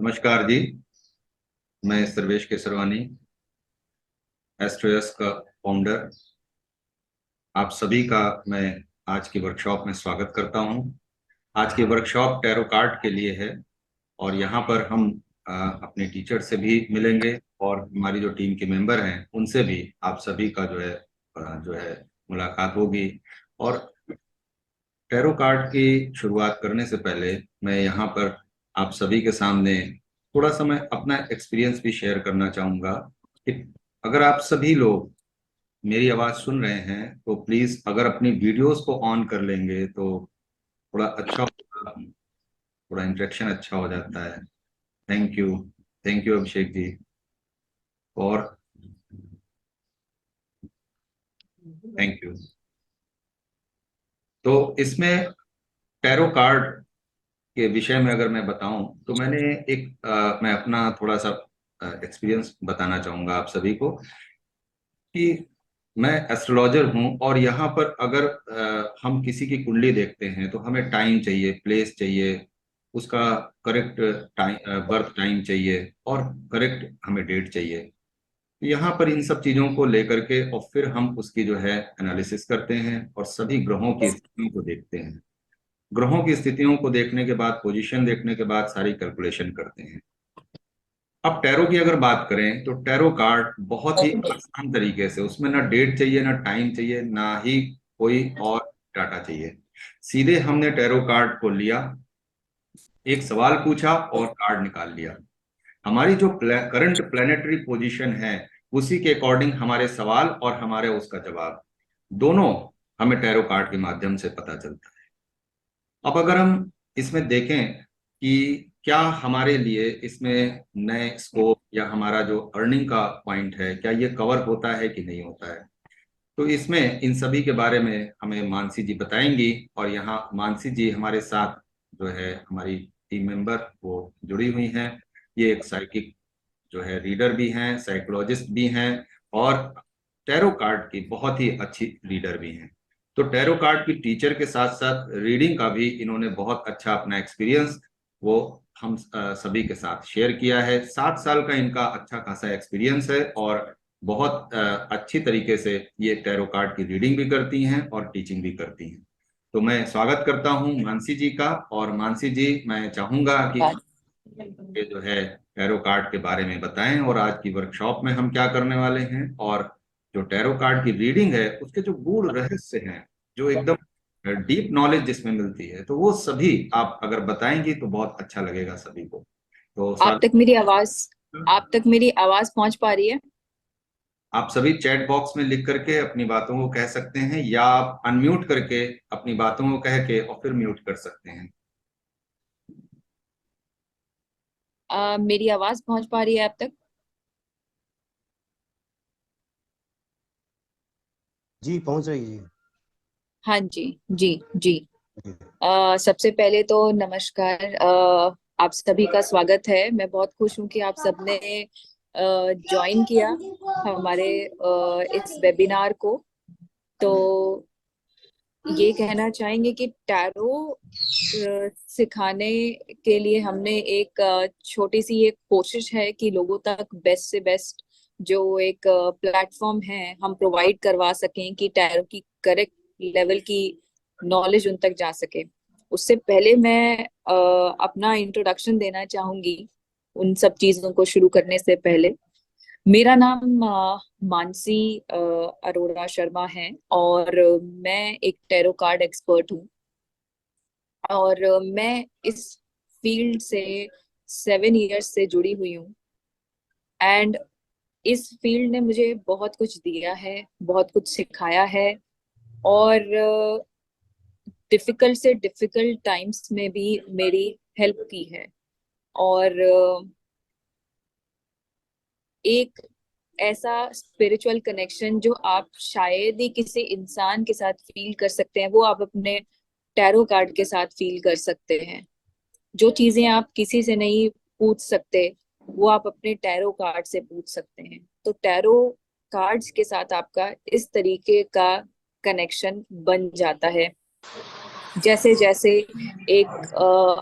नमस्कार जी। मैं सर्वेश केसरवानी, एस्ट्रोयस का फाउंडर। आप सभी का मैं आज की वर्कशॉप में स्वागत करता हूं। आज की वर्कशॉप टैरो कार्ड के लिए है और यहाँ पर हम अपने टीचर से भी मिलेंगे और हमारी जो टीम के मेंबर हैं उनसे भी आप सभी का जो है मुलाकात होगी। और टैरो कार्ड की शुरुआत करने से पहले मैं यहाँ पर आप सभी के सामने थोड़ा सा मैं अपना एक्सपीरियंस भी शेयर करना चाहूँगा कि अगर आप सभी लोग मेरी आवाज़ सुन रहे हैं तो प्लीज़ अगर अपनी वीडियोस को ऑन कर लेंगे तो थोड़ा अच्छा होगा, थोड़ा इंटरेक्शन अच्छा हो जाता है। Thank you. Thank you Abhishek ji. और थैंक यू। तो इसमें टैरो कार्ड के विषय में अगर मैं बताऊं तो मैं अपना थोड़ा सा एक्सपीरियंस बताना चाहूंगा आप सभी को कि मैं एस्ट्रोलॉजर हूं और यहाँ पर अगर हम किसी की कुंडली देखते हैं तो हमें टाइम चाहिए, प्लेस चाहिए, उसका करेक्ट टाइम, बर्थ टाइम चाहिए और करेक्ट हमें डेट चाहिए। यहाँ पर इन सब चीजों को लेकर के और फिर हम उसकी जो है एनालिसिस करते हैं और सभी ग्रहों की स्थितियों को देखते हैं। ग्रहों की स्थितियों को देखने के बाद, पोजीशन देखने के बाद सारी कैलकुलेशन करते हैं। अब टैरो की अगर बात करें तो टैरो कार्ड बहुत ही आसान तरीके से, उसमें ना डेट चाहिए, ना टाइम चाहिए, ना ही कोई और डाटा चाहिए। सीधे हमने टैरो कार्ड को लिया, एक सवाल पूछा और कार्ड निकाल लिया। हमारी जो करंट प्लेनेटरी पोजीशन है उसी के अकॉर्डिंग हमारे सवाल और हमारे उसका जवाब दोनों हमें टैरो कार्ड के माध्यम से पता चलता है। अब अगर हम इसमें देखें कि क्या हमारे लिए इसमें नए स्कोप या हमारा जो अर्निंग का पॉइंट है क्या ये कवर होता है कि नहीं होता है, तो इसमें इन सभी के बारे में हमें मानसी जी बताएंगी। और यहाँ मानसी जी हमारे साथ जो है हमारी टीम मेंबर वो जुड़ी हुई हैं। ये एक साइकिक जो है रीडर भी हैं, साइकोलॉजिस्ट भी हैं और टैरो कार्ड की बहुत ही अच्छी रीडर भी हैं। तो टैरो कार्ड की टीचर के साथ साथ रीडिंग का भी इन्होंने बहुत अच्छा अपना एक्सपीरियंस वो हम सभी के साथ शेयर किया है। 7 साल का इनका अच्छा खासा एक्सपीरियंस है और बहुत अच्छी तरीके से ये टैरो कार्ड की रीडिंग भी करती हैं और टीचिंग भी करती हैं। तो मैं स्वागत करता हूं मानसी जी का। और मानसी जी, मैं चाहूंगा कि ये जो है टैरो कार्ड के बारे में बताएं और आज की वर्कशॉप में हम क्या करने वाले हैं और जो टैरो कार्ड की रीडिंग है उसके जो गूढ़ रहस्य हैं, जो एकदम डीप नॉलेज जिसमें मिलती है, तो वो सभी आप अगर बताएंगी तो बहुत अच्छा लगेगा सभी को। तो आप तक मेरी आवाज आप तक मेरी आवाज पहुंच पा रही है? आप सभी चैट बॉक्स में लिख करके अपनी बातों को कह सकते हैं या आप अनम्यूट करके अपनी बातों को कह के और फिर म्यूट कर सकते हैं। मेरी आवाज पहुंच पा रही है आप तक? जी पहुंच रही है। हाँ जी। जी जी। जी सबसे पहले तो नमस्कार। आप सभी का स्वागत है। मैं बहुत खुश हूँ कि आप सबने ज्वाइन किया हमारे इस वेबिनार को। तो ये कहना चाहेंगे कि टैरो सिखाने के लिए हमने एक छोटी सी एक कोशिश है कि लोगों तक बेस्ट से बेस्ट जो एक प्लेटफॉर्म है हम प्रोवाइड करवा सकें कि टैरो की करेक्ट लेवल की नॉलेज उन तक जा सके। उससे पहले मैं अपना इंट्रोडक्शन देना चाहूंगी उन सब चीजों को शुरू करने से पहले। मेरा नाम मानसी अरोड़ा शर्मा है और मैं एक टैरो कार्ड एक्सपर्ट हूँ। और मैं इस फील्ड से 7 इयर्स से जुड़ी हुई हूँ। एंड इस फील्ड ने मुझे बहुत कुछ दिया है, बहुत कुछ सिखाया है और डिफिकल्ट से डिफिकल्ट टाइम्स में भी मेरी हेल्प की है। और एक ऐसा स्पिरिचुअल कनेक्शन जो आप शायद ही किसी इंसान के साथ फील कर सकते हैं, वो आप अपने टैरो कार्ड के साथ फील कर सकते हैं। जो चीजें आप किसी से नहीं पूछ सकते वो आप अपने टैरो कार्ड से पूछ सकते हैं। तो टैरो कार्ड्स के साथ आपका इस तरीके का कनेक्शन बन जाता है। जैसे जैसे एक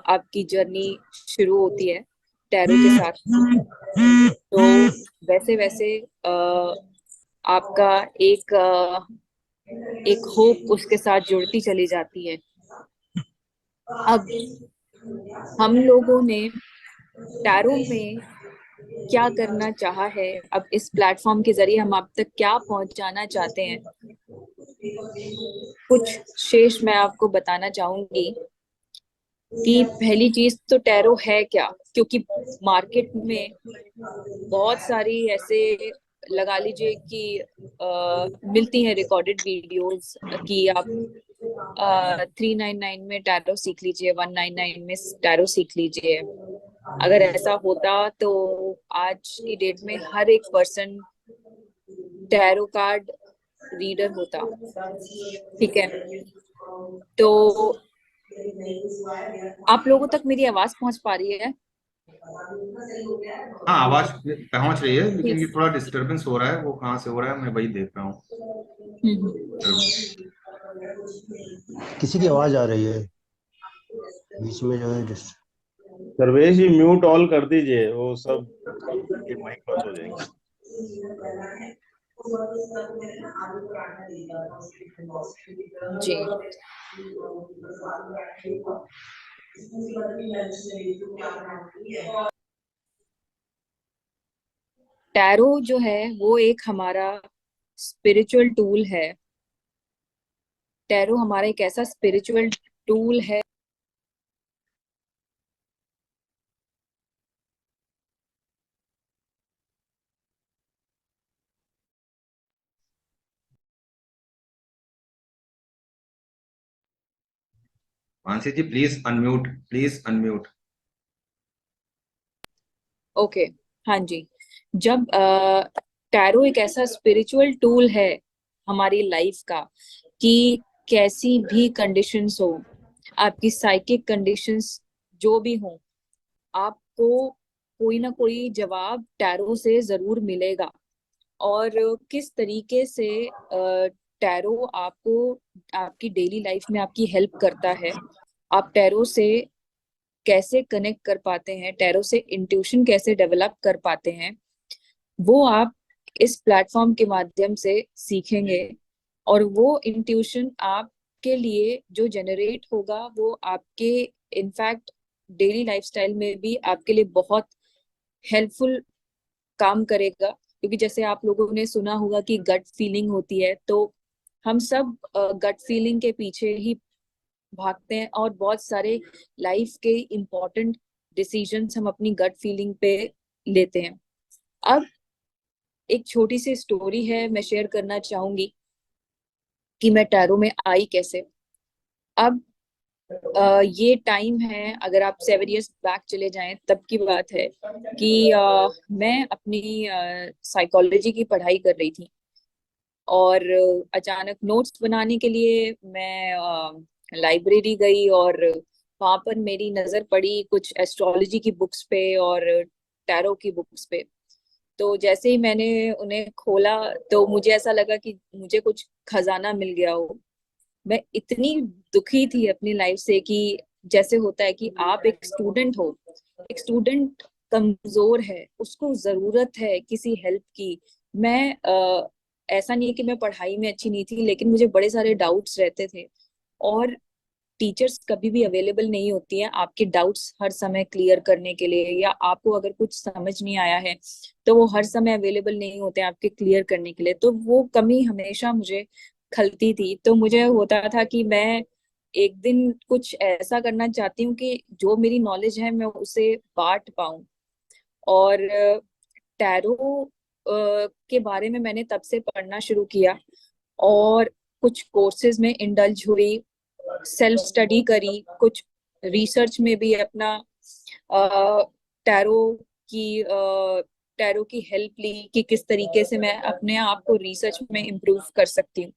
आपकी जर्नी शुरू होती है टैरो के साथ। तो वैसे वैसे आपका एक एक होप उसके साथ जुड़ती चली जाती है। अब हम लोगों ने टैरो में क्या करना चाहा है, अब इस प्लेटफॉर्म के जरिए हम आप तक क्या पहुंचाना चाहते हैं, कुछ शेष मैं आपको बताना चाहूंगी कि पहली चीज तो टैरो है क्या। क्योंकि मार्केट में बहुत सारी ऐसे लगा लीजिए कि मिलती हैं रिकॉर्डेड वीडियोस कि आप 399 में टैरो सीख लीजिए, 199 में टैरो सीख लीजिए। अगर ऐसा होता तो आज की डेट में हर एक पर्सन टैरो कार्ड रीडर होता। ठीक है, तो आप लोगों तक मेरी आवाज पहुंच पा रही है? हाँ, आवाज पहुंच रही है, लेकिन ठीक। ये थोड़ा डिस्टरबेंस हो रहा है, वो कहाँ से हो रहा है मैं वही देख रहा हूँ। किसी की आवाज आ रही है बीच में जो है सर्वेश जी म्यूट ऑल कर दीजिए, वो सब ये माइक बंद हो जाएंगे। जी। टैरो जो है वो एक हमारा स्पिरिचुअल टूल है। टैरो हमारा एक ऐसा स्पिरिचुअल टूल है Mansi ji please unmute, please unmute. Okay. हाँ जी। जब टैरो एक ऐसा स्पिरिचुअल टूल है हमारी लाइफ का कि कैसी भी कंडीशंस हो, आपकी साइकिक कंडीशंस जो भी हो, आपको कोई ना कोई जवाब टैरो से जरूर मिलेगा। और किस तरीके से टैरो आपको आपकी डेली लाइफ में आपकी हेल्प करता है, आप टैरो से कैसे कनेक्ट कर पाते हैं, टैरो से इंट्यूशन कैसे डेवलप कर पाते हैं, वो आप इस प्लेटफॉर्म के माध्यम से सीखेंगे। और वो इंट्यूशन आपके लिए जो जनरेट होगा वो आपके इनफैक्ट डेली लाइफस्टाइल में भी आपके लिए बहुत हेल्पफुल काम करेगा। क्योंकि जैसे आप लोगों ने सुना होगा कि गट फीलिंग होती है, तो हम सब गट फीलिंग के पीछे ही भागते हैं और बहुत सारे लाइफ के इम्पोर्टेंट डिसीजंस हम अपनी गट फीलिंग पे लेते हैं। अब एक छोटी सी स्टोरी है, मैं शेयर करना चाहूंगी कि मैं टैरो में आई कैसे। अब ये टाइम है, अगर आप 7 years बैक चले जाएं तब की बात है कि मैं अपनी साइकोलॉजी की पढ़ाई कर रही थी। और अचानक नोट्स बनाने के लिए मैं लाइब्रेरी गई और वहां पर मेरी नजर पड़ी कुछ एस्ट्रोलॉजी की बुक्स पे और टैरो की बुक्स पे। तो जैसे ही मैंने उन्हें खोला तो मुझे ऐसा लगा कि मुझे कुछ खजाना मिल गया हो। मैं इतनी दुखी थी अपनी लाइफ से कि जैसे होता है कि आप एक स्टूडेंट हो, एक स्टूडेंट कमजोर है, उसको जरूरत है किसी हेल्प की। मैं ऐसा नहीं है कि मैं पढ़ाई में अच्छी नहीं थी, लेकिन मुझे बड़े सारे डाउट्स रहते थे। और टीचर्स कभी भी अवेलेबल नहीं होती हैं आपके डाउट्स हर समय क्लियर करने के लिए, या आपको अगर कुछ समझ नहीं आया है तो वो हर समय अवेलेबल नहीं होते हैं आपके क्लियर करने के लिए। तो वो कमी हमेशा मुझे खलती थी। तो मुझे होता था कि मैं एक दिन कुछ ऐसा करना चाहती हूँ कि जो मेरी नॉलेज है मैं उसे बांट पाऊं। और टैरो के बारे में मैंने तब से पढ़ना शुरू किया और कुछ कोर्सेज में इंडल्ज हुई, सेल्फ स्टडी करी, कुछ रिसर्च में भी अपना टैरो की टैरो की हेल्प ली कि किस तरीके से मैं अपने आप को रिसर्च में इम्प्रूव कर सकती हूँ।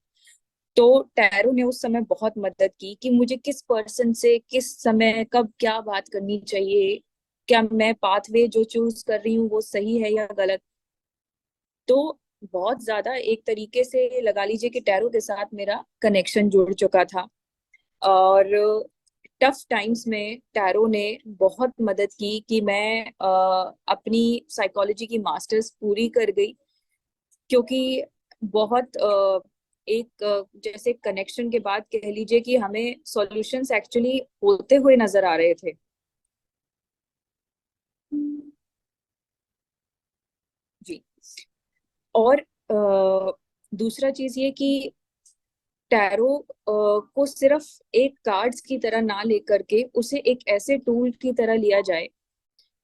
तो टैरो ने उस समय बहुत मदद की कि मुझे किस पर्सन से किस समय कब क्या बात करनी चाहिए, क्या मैं पाथवे जो चूज कर रही हूँ वो सही है या गलत। तो बहुत ज्यादा एक तरीके से लगा लीजिए कि टैरो के साथ मेरा कनेक्शन जुड़ चुका था। और टफ टाइम्स में टैरो ने बहुत मदद की कि मैं अपनी साइकोलॉजी की मास्टर्स पूरी कर गई, क्योंकि बहुत जैसे कनेक्शन के बाद कह लीजिए कि हमें सॉल्यूशंस एक्चुअली होते हुए नजर आ रहे थे। जी। और दूसरा चीज ये कि टैरो को सिर्फ एक कार्ड्स की तरह ना लेकर के उसे एक ऐसे टूल की तरह लिया जाए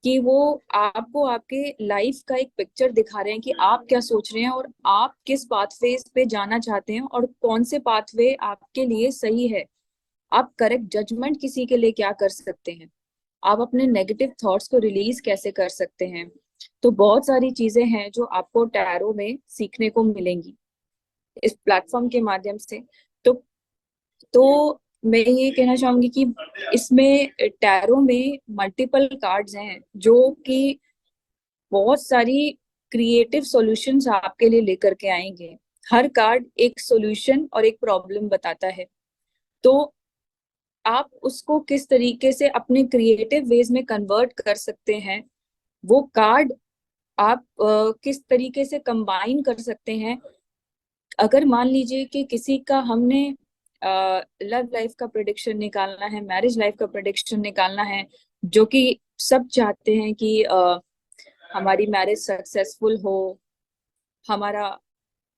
कि वो आपको आपके लाइफ का एक पिक्चर दिखा रहे हैं कि आप क्या सोच रहे हैं और आप किस पाथवे पे जाना चाहते हैं और कौन से पाथवे आपके लिए सही है। आप करेक्ट जजमेंट किसी के लिए क्या कर सकते हैं, आप अपने नेगेटिव थॉट्स को रिलीज कैसे कर सकते हैं। तो बहुत सारी चीजें हैं जो आपको टैरो में सीखने को मिलेंगी इस प्लेटफॉर्म के माध्यम से। तो मैं ये कहना चाहूंगी कि इसमें टैरो में मल्टीपल कार्ड्स हैं जो कि बहुत सारी क्रिएटिव सॉल्यूशंस आपके लिए लेकर के आएंगे। हर कार्ड एक सॉल्यूशन और एक प्रॉब्लम बताता है, तो आप उसको किस तरीके से अपने क्रिएटिव वेज में कन्वर्ट कर सकते हैं, वो कार्ड आप किस तरीके से कंबाइन कर सकते हैं। अगर मान लीजिए कि किसी का हमने लव लाइफ का प्रेडिक्शन निकालना है, मैरिज लाइफ का प्रेडिक्शन निकालना है, जो कि सब चाहते हैं कि हमारी मैरिज सक्सेसफुल हो, हमारा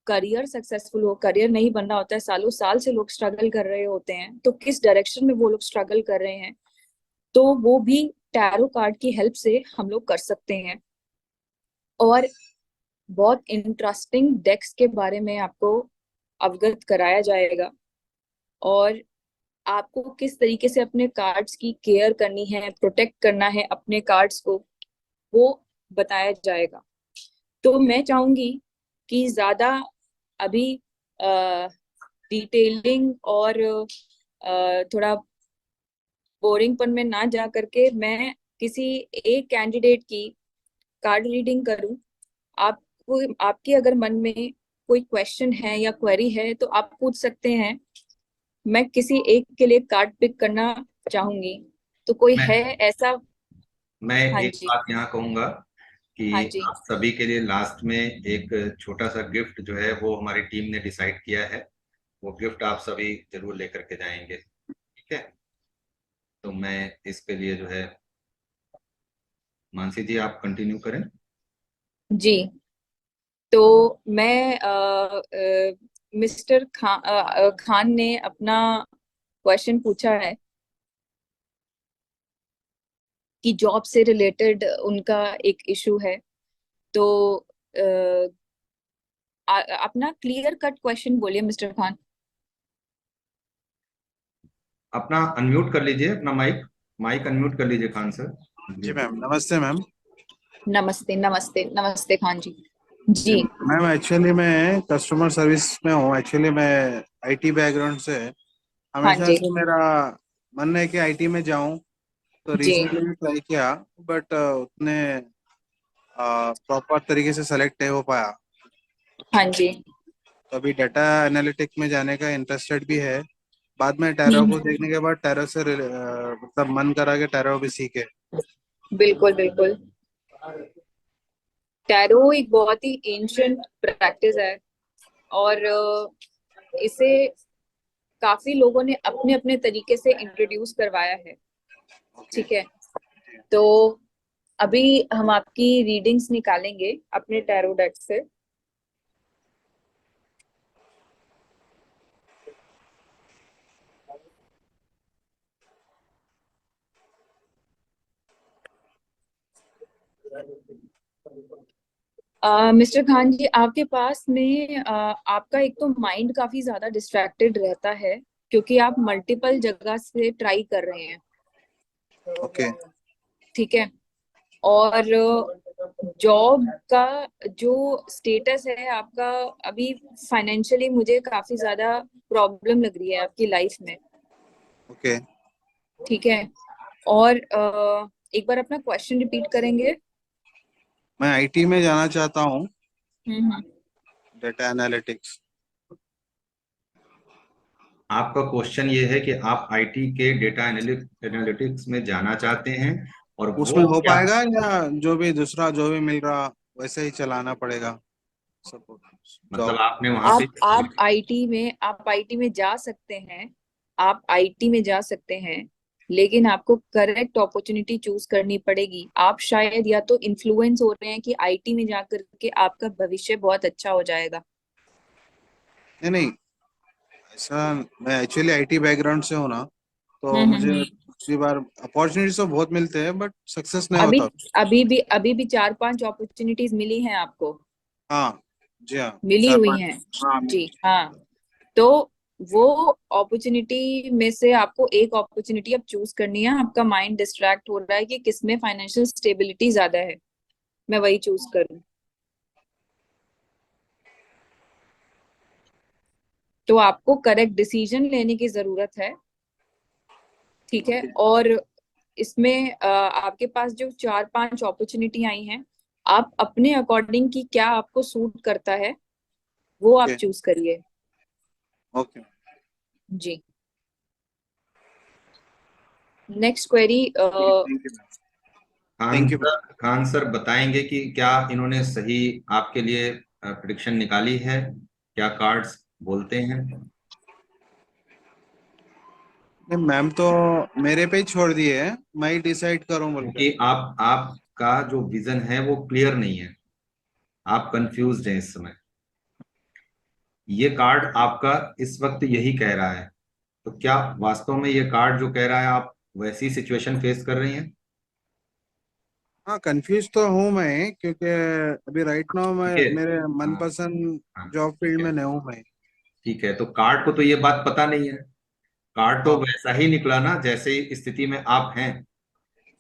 करियर सक्सेसफुल हो। करियर नहीं बन रहा होता है, सालों साल से लोग स्ट्रगल कर रहे होते हैं, तो किस डायरेक्शन में वो लोग स्ट्रगल कर रहे हैं, तो वो भी टैरो कार्ड की हेल्प से हम लोग कर सकते हैं। और बहुत इंटरेस्टिंग डेक्स के बारे में आपको अवगत कराया जाएगा और आपको किस तरीके से अपने कार्ड्स की केयर करनी है, प्रोटेक्ट करना है अपने कार्ड्स को, वो बताया जाएगा। तो मैं चाहूंगी कि ज्यादा अभी डिटेलिंग और थोड़ा बोरिंगपन में ना जा करके मैं किसी एक कैंडिडेट की कार्ड रीडिंग करूं। आपको आपके अगर मन में कोई क्वेश्चन है या क्वेरी है तो आप पूछ सकते हैं। मैं किसी एक के लिए कार्ड पिक करना चाहूंगी, तो कोई मैं है ऐसा? मैं हाँ एक जी। बात यहाँ कहूंगा कि हाँ जी। आप सभी के लिए लास्ट में एक छोटा सा गिफ्ट जो है वो हमारी टीम ने डिसाइड किया है। वो गिफ्ट आप सभी जरूर लेकर के जाएंगे, ठीक है? तो मैं इसके लिए जो है, मानसी जी आप कंटिन्यू करें। जी। तो मैं मिस्टर खान ने अपना क्वेश्चन पूछा है कि जॉब से रिलेटेड उनका एक इशू है। तो अपना क्लियर कट क्वेश्चन बोलिए मिस्टर खान। अपना अनम्यूट कर लीजिए, अपना माइक माइक अनम्यूट कर लीजिए खान सर। जी। जी मैम, नमस्ते मैम। नमस्ते नमस्ते नमस्ते खान जी। जी जी। मैम, एक्चुअली मैं कस्टमर सर्विस में हूँ। एक्चुअली मैं आईटी बैकग्राउंड से हाँ हमेशा जी। से मेरा मन है कि आईटी में जाऊं। तो जी। रिसेंटली भी ट्राई किया, बट उतने प्रॉपर तरीके से सेलेक्ट नहीं हो पाया। हाँ जी। तो अभी डाटा एनालिटिक में जाने का इंटरेस्टेड भी है। बाद में टैरो को देखने के बाद टैरो से मतलब मन करा कि टैरो भी सीखे। बिल्कुल बिल्कुल। टैरो एक बहुत ही एंशियंट प्रैक्टिस है और इसे काफी लोगों ने अपने अपने तरीके से इंट्रोड्यूस करवाया है। ओके। ठीक है। तो अभी हम आपकी रीडिंग्स निकालेंगे अपने टैरो डेक से। मिस्टर खान जी, आपके पास में आपका एक तो माइंड काफी ज्यादा डिस्ट्रैक्टेड रहता है क्योंकि आप मल्टीपल जगह से ट्राई कर रहे हैं। ओके। ठीक है। और जॉब का जो स्टेटस है आपका अभी, फाइनेंशियली मुझे काफी ज्यादा प्रॉब्लम लग रही है आपकी लाइफ में। ओके। ठीक है। और एक बार अपना क्वेश्चन रिपीट करेंगे? मैं आईटी में जाना चाहता हूँ, हम्म। Data analytics. आपका क्वेश्चन ये है कि आप आईटी के डेटा एनालिटिक्स में जाना चाहते हैं, और उसमें वो हो क्या, पाएगा या जो भी दूसरा जो भी मिल रहा वैसे ही चलाना पड़ेगा सपोर्ट मतलब जॉब? आपने वहां पे, आप आईटी में जा सकते हैं, आप आईटी में जा सकते हैं, लेकिन आपको करेक्ट अपॉर्चुनिटी चूज करनी पड़ेगी। आप शायद या तो इन्फ्लुएंस हो रहे हैं कि आईटी में जाकर के आपका भविष्य बहुत अच्छा हो जाएगा। नहीं नहीं, ऐसा मैं एक्चुअली आईटी बैकग्राउंड से हूँ ना, तो मुझे हम्म। दूसरी बार अपॉर्चुनिटीज तो बहुत मिलते हैं बट सक्सेस नहीं अभी होता। अभी भी 4-5 अपॉर्चुनिटीज मिली हैं आपको, हाँ जी हाँ, मिली चार हुई पांच। हैं। हाँ जी हाँ। तो वो अपॉर्चुनिटी में से आपको एक अपॉर्चुनिटी अब चूज करनी है। आपका माइंड डिस्ट्रैक्ट हो रहा है कि किसमें फाइनेंशियल स्टेबिलिटी ज्यादा है, मैं वही चूज करूं। तो आपको करेक्ट डिसीजन लेने की जरूरत है, ठीक है। ओके। और इसमें आपके पास जो 4-5 अपॉर्चुनिटी आई हैं, आप अपने अकॉर्डिंग की क्या आपको सूट करता है वो आप ओके। चूज करिए। ओके। जी। Next query. Thank you. Khan thank you. Sir, Khan sir बताएंगे कि क्या इन्होंने सही आपके लिए प्रिडिक्शन निकाली है, क्या कार्ड्स बोलते हैं? नहीं, मैम तो मेरे पे ही छोड़ दिए है, मैं ही डिसाइड करूं बोल के। क्योंकि आपका जो विजन है वो क्लियर नहीं है, आप कंफ्यूज्ड हैं इस समय। ये कार्ड आपका इस वक्त यही कह रहा है, तो क्या वास्तव में ये कार्ड जो कह रहा है आप वैसी सिचुएशन फेस कर रही हैं? हाँ, कंफ्यूज तो हूँ मैं, क्योंकि अभी राइट नाउ मैं ठीक है। मेरे हाँ, मनपसंद हाँ, जॉब ठीक फील्ड है। में नहीं हूँ मैं। ठीक है, तो कार्ड को तो ये बात पता नहीं है। कार्ड तो हाँ वैसा ही निकला ना जैसे स्थिति में आप हैं।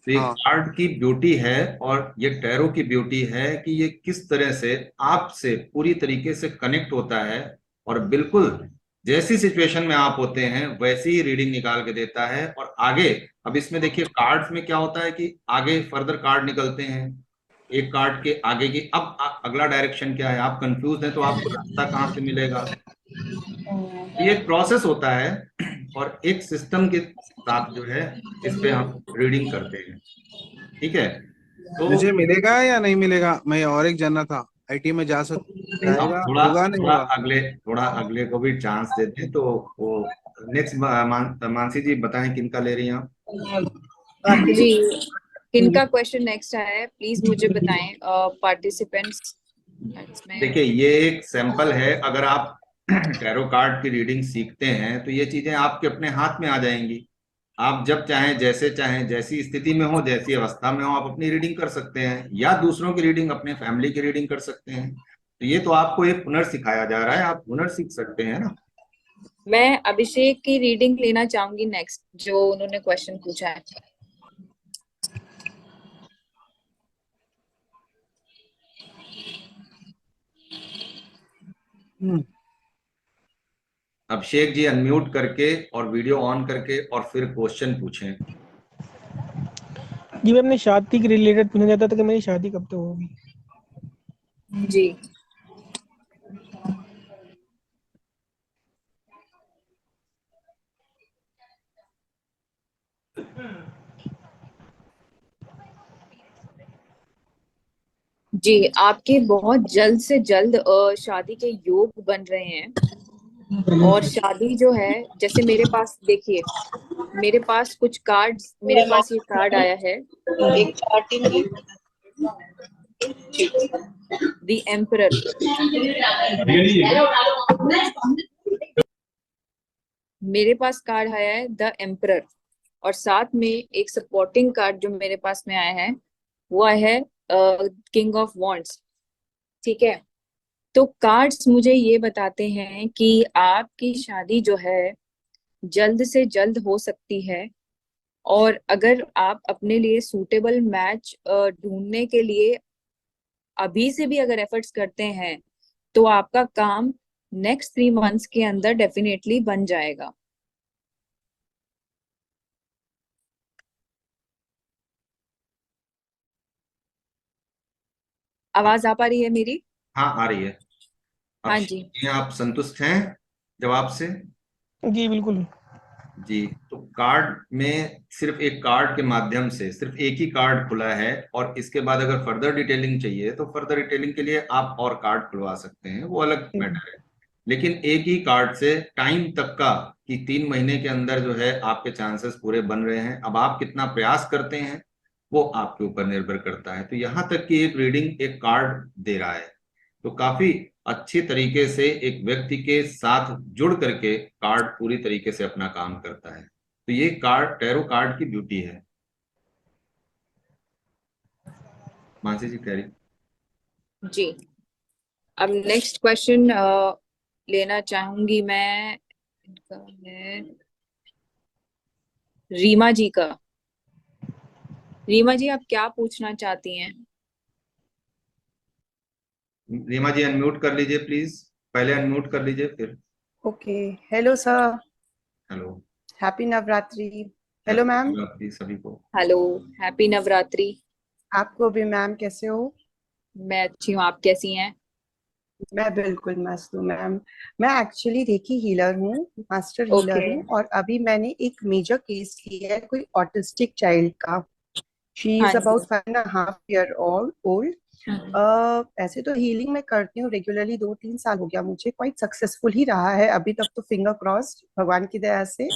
तो ये हाँ कार्ड की ब्यूटी है, और ये टैरो की ब्यूटी है कि ये किस तरह से आपसे पूरी तरीके से कनेक्ट होता है, और बिल्कुल जैसी सिचुएशन में आप होते हैं वैसी ही रीडिंग निकाल के देता है। और आगे, अब इसमें देखिए कार्ड्स में क्या होता है कि आगे फर्दर कार्ड निकलते हैं, एक कार्ड के आगे की अब अगला डायरेक्शन क्या है, आप कंफ्यूज हैं तो आपको रास्ता कहाँ से मिलेगा। ये एक प्रोसेस होता है, और एक सिस्टम के साथ जो है इस पे हम रीडिंग करते हैं। ठीक है, तो मुझे मिलेगा या नहीं मिलेगा, मैं और एक जानना था। आईटी में हम जाएगा, थोड़ा होगा नहीं थोड़ा होगा? थोड़ा अगले को भी चांस देते हैं। तो वो नेक्स्ट मानसी जी बताएं किनका ले रही हैं आप? जी, किनका क्वेश्चन नेक्स्ट आया है प्लीज मुझे बताएं पार्टिसिपेंट्स इसमें। देखिए, ये एक सैंपल है। अगर आप टैरो कार्ड की रीडिंग सीखते हैं तो ये चीजें आपके अपने हाथ में आ जाएंगी। आप जब चाहें, जैसे चाहें, जैसी स्थिति में हो, जैसी अवस्था में हो, आप अपनी रीडिंग कर सकते हैं, या दूसरों की रीडिंग, अपने फैमिली की रीडिंग कर सकते हैं। तो ये तो आपको एक हुनर सिखाया जा रहा है, आप हुनर सीख सकते हैं ना। मैं अभिषेक की रीडिंग लेना चाहूंगी नेक्स्ट, जो उन्होंने क्वेश्चन पूछा है। अभिषेक जी अनम्यूट करके और वीडियो ऑन करके और फिर क्वेश्चन पूछें। जी मैं अपनी शादी के रिलेटेड पूछना चाहता था कि मेरी शादी कब तक होगी। जी। जी, आपके बहुत जल्द से जल्द शादी के योग बन रहे हैं। और शादी जो है, जैसे मेरे पास देखिए, मेरे पास कुछ कार्ड्स, मेरे पास ये कार्ड आया है, एक द एम्परर। मेरे पास कार्ड आया है द एम्परर, और साथ में एक सपोर्टिंग कार्ड जो मेरे पास में आया है वो है किंग ऑफ वॉन्ड्स। ठीक है। तो कार्ड्स मुझे ये बताते हैं कि आपकी शादी जो है जल्द से जल्द हो सकती है। और अगर आप अपने लिए सूटेबल मैच ढूंढने के लिए अभी से भी अगर एफर्ट्स करते हैं तो आपका काम नेक्स्ट 3 मंथ्स के अंदर डेफिनेटली बन जाएगा। आवाज आ पा रही है मेरी? हाँ, आ रही है। हाँ अभिषेक जी। जी, आप संतुष्ट हैं जवाब से? जी बिल्कुल। जी, तो कार्ड में सिर्फ एक कार्ड के माध्यम से सिर्फ एक ही कार्ड खुला है, और इसके बाद अगर फर्दर डिटेलिंग चाहिए तो फर्दर डिटेलिंग के लिए आप और कार्ड खुलवा सकते हैं, वो अलग मैटर है। लेकिन एक ही कार्ड से टाइम तक का, कि 3 महीने के अंदर जो है आपके चांसेस पूरे बन रहे हैं। अब आप कितना प्रयास करते हैं वो आपके ऊपर निर्भर करता है। तो यहाँ तक कि एक रीडिंग एक कार्ड दे रहा है, तो काफी अच्छे तरीके से एक व्यक्ति के साथ जुड़ करके कार्ड पूरी तरीके से अपना काम करता है। तो ये कार्ड, टैरो कार्ड की ब्यूटी है। मानसी जी, कह रही। जी, अब नेक्स्ट क्वेश्चन लेना चाहूंगी मैं। इनका है रीमा जी का। रीमा जी, आप क्या पूछना चाहती हैं? रीमा जी, अनम्यूट कर लीजिए प्लीज। पहले अनम्यूट कर लीजिए, फिर। Okay. Hello sir. Hello. Happy Navratri. Hello happy ma'am. Navratri सभी को। Hello, happy Navratri. आपको भी मैम, कैसे हो? मैं अच्छी हूँ, आप कैसी हैं? मैं बिल्कुल मस्त हूँ मैम। मैं एक्चुअली रेकी हीलर हूँ, मास्टर हीलर ओके। हूँ, और अभी मैंने एक मेजर केस लिया है कोई ऑटिस्टिक चाइल्ड का। शी हाँ इज जी। About 5.5 year old. हम्म। ऐसे तो हीलिंग मैं करती हूँ रेगुलरली, 2-3 साल हो गया मुझे, क्वाइट सक्सेसफुल ही रहा है अभी तक तो, फिंगर क्रॉस्ड भगवान की दया से।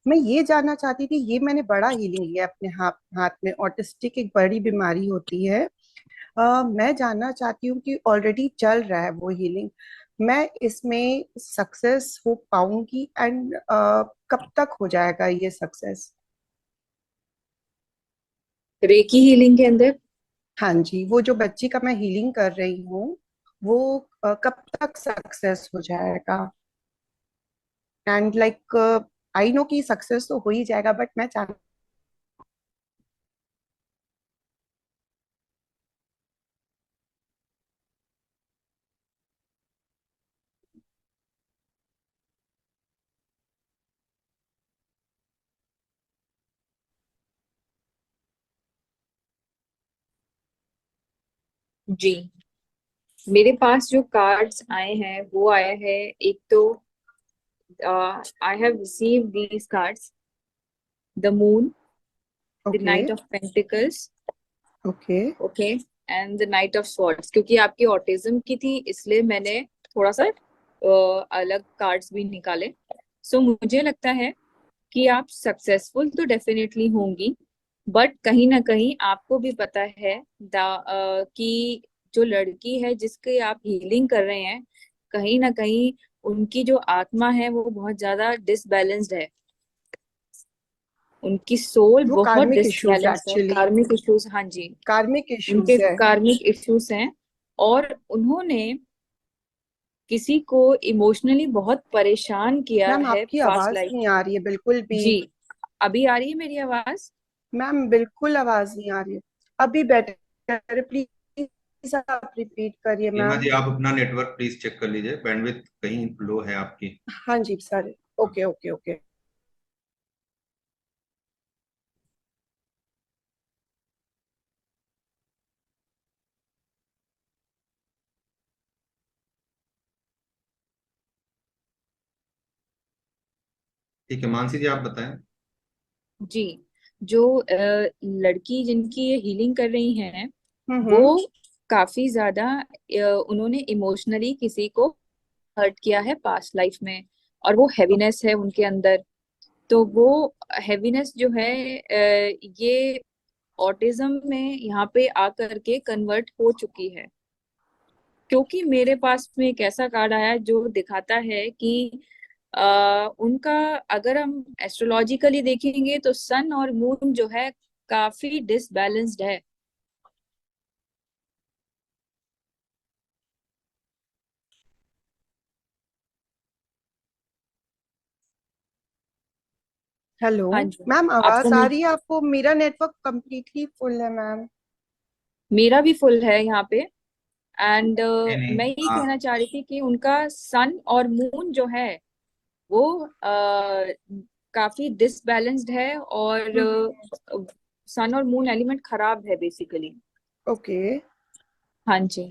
मैं ये जानना चाहती थी, ये मैंने बड़ा हीलिंग लिया अपने हाथ हाथ में, ऑटिस्टिक एक बड़ी बीमारी होती है। मैं जानना चाहती हूँ कि ऑलरेडी चल रहा है वो हीलिंग, मैं इसमें सक्सेस हो पाऊंगी, एंड कब तक हो जाएगा ये सक्सेस? रेकी हीलिंग के अंदर? हाँ जी, वो जो बच्ची का मैं हीलिंग कर रही हूँ, वो कब तक सक्सेस हो जाएगा? एंड लाइक आई नो कि सक्सेस तो हो ही जाएगा, बट मैं चाह। जी, मेरे पास जो कार्ड्स आए हैं वो आया है, एक तो I have received these cards, the moon, the okay. Night of pentacles, okay. Okay, and the night of swords. क्योंकि आपकी ऑटिज्म की थी इसलिए मैंने थोड़ा सा अलग कार्ड्स भी निकाले। सो मुझे लगता है कि आप सक्सेसफुल तो डेफिनेटली होंगी, बट कहीं ना कहीं आपको भी पता है कि जो लड़की है जिसकी आप हीलिंग कर रहे हैं, कहीं ना कहीं उनकी जो आत्मा है वो बहुत ज्यादा डिसबैलेंस्ड है। उनकी सोल वो बहुत कार्मिक इश्यूज, डिसबैलेंस्ड है, एक्चुअली कार्मिक इश्यूज। हाँ जी, कार्मिक उनके इश्यूज है। कार्मिक इश्यूज हैं, और उन्होंने किसी को इमोशनली बहुत परेशान किया मैम है आपकी पास्ट आवाज लाइफ। नहीं आ रही है बिल्कुल भी। जी, अभी आ रही है मेरी आवाज? मैम बिल्कुल आवाज नहीं आ रही है। अभी बेटर, प्लीज आप रिपीट करिए रीमा मैम। जी, आप अपना नेटवर्क प्लीज चेक कर लीजिए, बैंडविड्थ कहीं लो है आपकी। हाँ जी सर। Okay okay okay. ठीक है, मानसी जी आप बताएं। जी, जो लड़की जिनकी ये हीलिंग कर रही हैं, वो हम्म। काफी ज्यादा उन्होंने इमोशनली किसी को हर्ट किया है पास्ट लाइफ में, और वो हैवीनेस है उनके अंदर। तो वो हैवीनेस जो है ये ऑटिज्म में यहाँ पे आकर के कन्वर्ट हो चुकी है। क्योंकि मेरे पास में एक ऐसा कार्ड आया जो दिखाता है कि उनका, अगर हम एस्ट्रोलॉजिकली देखेंगे तो सन और मून जो है काफी डिसबैलेंस्ड है। हेलो हाँ जी, मैम, आपको आवाज आ रही है आपको? मेरा नेटवर्क कंप्लीटली फुल है मैम। मेरा भी फुल है यहाँ पे। एंड नहीं नहीं, मैं ये हाँ। कहना चाह रही थी कि उनका सन और मून जो है वो काफी डिसबैलेंस्ड है, और सन और मून एलिमेंट खराब है बेसिकली। ओके। हाँ जी।